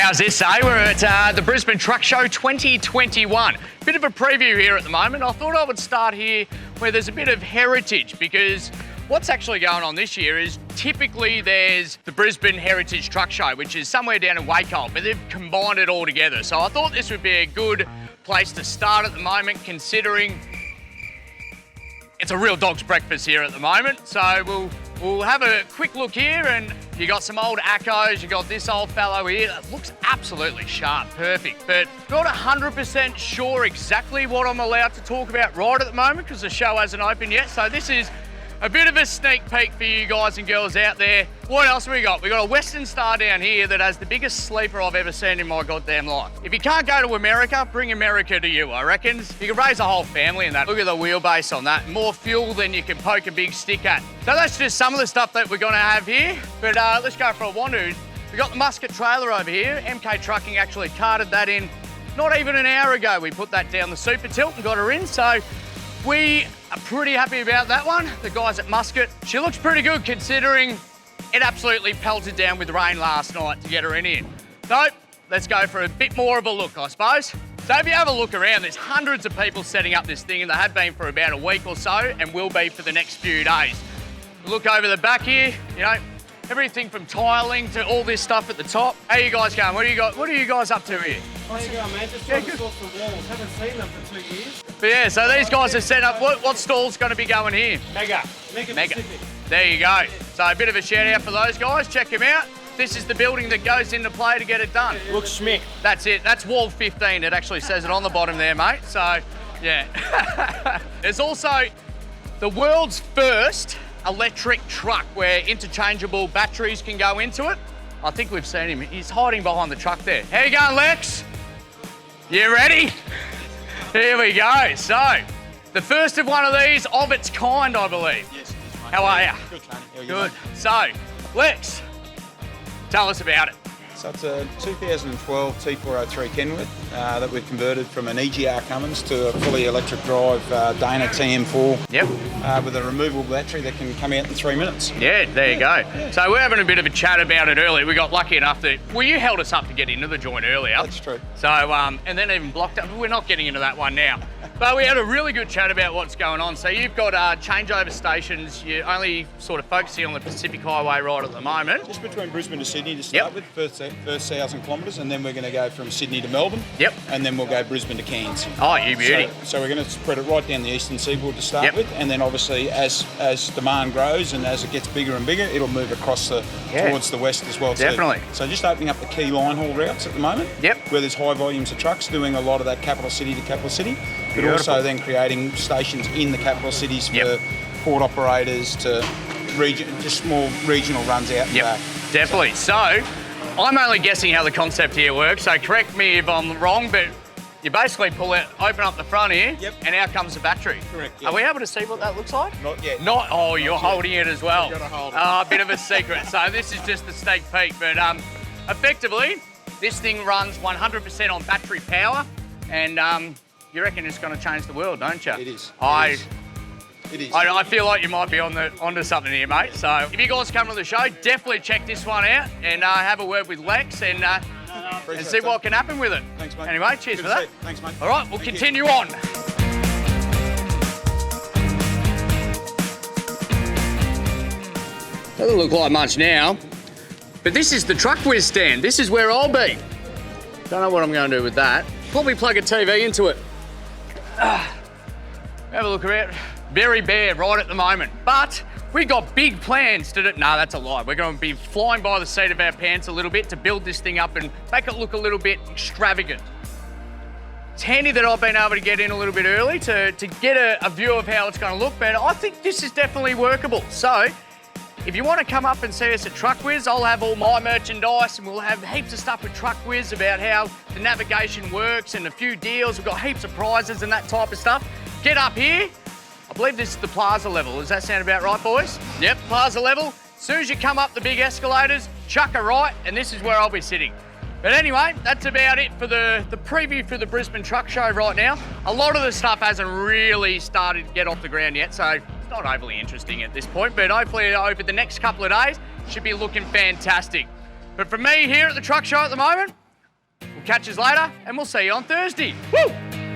How's this, eh? We're at the Brisbane Truck Show 2021. Bit of a preview here at the moment. I thought I would start here where there's a bit of heritage, because what's actually going on this year is typically there's the Brisbane Heritage Truck Show, which is somewhere down in Waco, but they've combined it all together. So I thought this would be a good place to start at the moment, considering it's a real dog's breakfast here at the moment. So we'll have a quick look here, and you got some old Accos, you got this old fellow here that looks absolutely sharp, perfect, but not 100% sure exactly what I'm allowed to talk about right at the moment because the show hasn't opened yet. So this is a bit of a sneak peek for you guys and girls out there. What else have we got? We got a Western Star down here that has the biggest sleeper I've ever seen in my goddamn life. If you can't go to America, bring America to you, I reckon. You can raise a whole family in that. Look at the wheelbase on that. More fuel than you can poke a big stick at. So that's just some of the stuff that we're gonna have here. But let's go for a wander. We got the Muscat trailer over here. MK Trucking actually carted that in not even an hour ago. We put that down the super tilt and got her in. So we are pretty happy about that one. The guys at Muscat, she looks pretty good considering it absolutely pelted down with rain last night to get her in here. So let's go for a bit more of a look, I suppose. So if you have a look around, there's hundreds of people setting up this thing, and they have been for about a week or so and will be for the next few days. Look over the back here, you know, everything from tiling to all this stuff at the top. How you guys going? What are you guys up to here? How you going, man? Just trying to sort some walls. Haven't seen them for 2 years. But yeah, so these guys are set up. What stall's going to be going here? Mega Pacific. There you go. So a bit of a shout out for those guys. Check them out. This is the building that goes into play to get it done. Looks schmick. That's it. That's wall 15. It actually says it on the bottom there, mate. So, yeah. There's also the world's first electric truck where interchangeable batteries can go into it. I think we've seen him. He's hiding behind the truck there. How you going, Lex? You ready? Here we go. So, the first of one of these of its kind, I believe. Yes. How are you? Good, Tony. Good. So, Lex, tell us about it. So it's a 2012 T403 Kenworth that we've converted from an EGR Cummins to a fully electric drive Dana TM4. Yep. With a removable battery that can come out in 3 minutes. Yeah, there you go. Yeah. So we're having a bit of a chat about it earlier. We got lucky enough that, well, you held us up to get into the joint earlier. That's true. So, and then even blocked up. We're not getting into that one now. But we had a really good chat about what's going on. So you've got changeover stations. You're only sort of focusing on the Pacific Highway right at the moment. Just between Brisbane to Sydney to start with, first 1,000 kilometres, and then we're going to go from Sydney to Melbourne. Yep. And then we'll go Brisbane to Cairns. Oh, you beauty. So we're going to spread it right down the eastern seaboard to start with, and then obviously as demand grows and as it gets bigger and bigger, it'll move across towards the west as well. Definitely. So just opening up the key line haul routes at the moment. Yep. Where there's high volumes of trucks doing a lot of that capital city to capital city, but also then creating stations in the capital cities for port operators to just small regional runs out. Yep. Definitely. So I'm only guessing how the concept here works, so correct me if I'm wrong, but you basically pull it, open up the front here, and out comes the battery. Correct. Are we able to see what that looks like? Not yet. Oh, you're holding it as well. You've got to hold it. A bit of a secret. So this is just the sneak peek, but effectively, this thing runs 100% on battery power, and you reckon it's going to change the world, don't you? It is. It is. I feel like you might be onto something here, mate. So if you guys come to the show, definitely check this one out and have a word with Lex and see what can happen with it. Thanks, mate. Anyway, cheers for that. Thanks, mate. All right, we'll continue on. Doesn't look like much now, but this is the truck whiz stand. This is where I'll be. Don't know what I'm going to do with that. Probably plug a TV into it. Have a look around. Very bare right at the moment, but we got big plans to do. No, that's a lie. We're going to be flying by the seat of our pants a little bit to build this thing up and make it look a little bit extravagant. It's handy that I've been able to get in a little bit early to get a view of how it's going to look, but I think this is definitely workable. So if you want to come up and see us at Truck Whiz, I'll have all my merchandise and we'll have heaps of stuff with Truck Whiz about how the navigation works and a few deals. We've got heaps of prizes and that type of stuff. Get up here. I believe this is the plaza level. Does that sound about right, boys? Yep, plaza level. As soon as you come up the big escalators, chuck a right, and this is where I'll be sitting. But anyway, that's about it for the preview for the Brisbane Truck Show right now. A lot of the stuff hasn't really started to get off the ground yet, so it's not overly interesting at this point, but hopefully over the next couple of days, should be looking fantastic. But for me here at the Truck Show at the moment, Catch us later, and we'll see you on Thursday. Woo!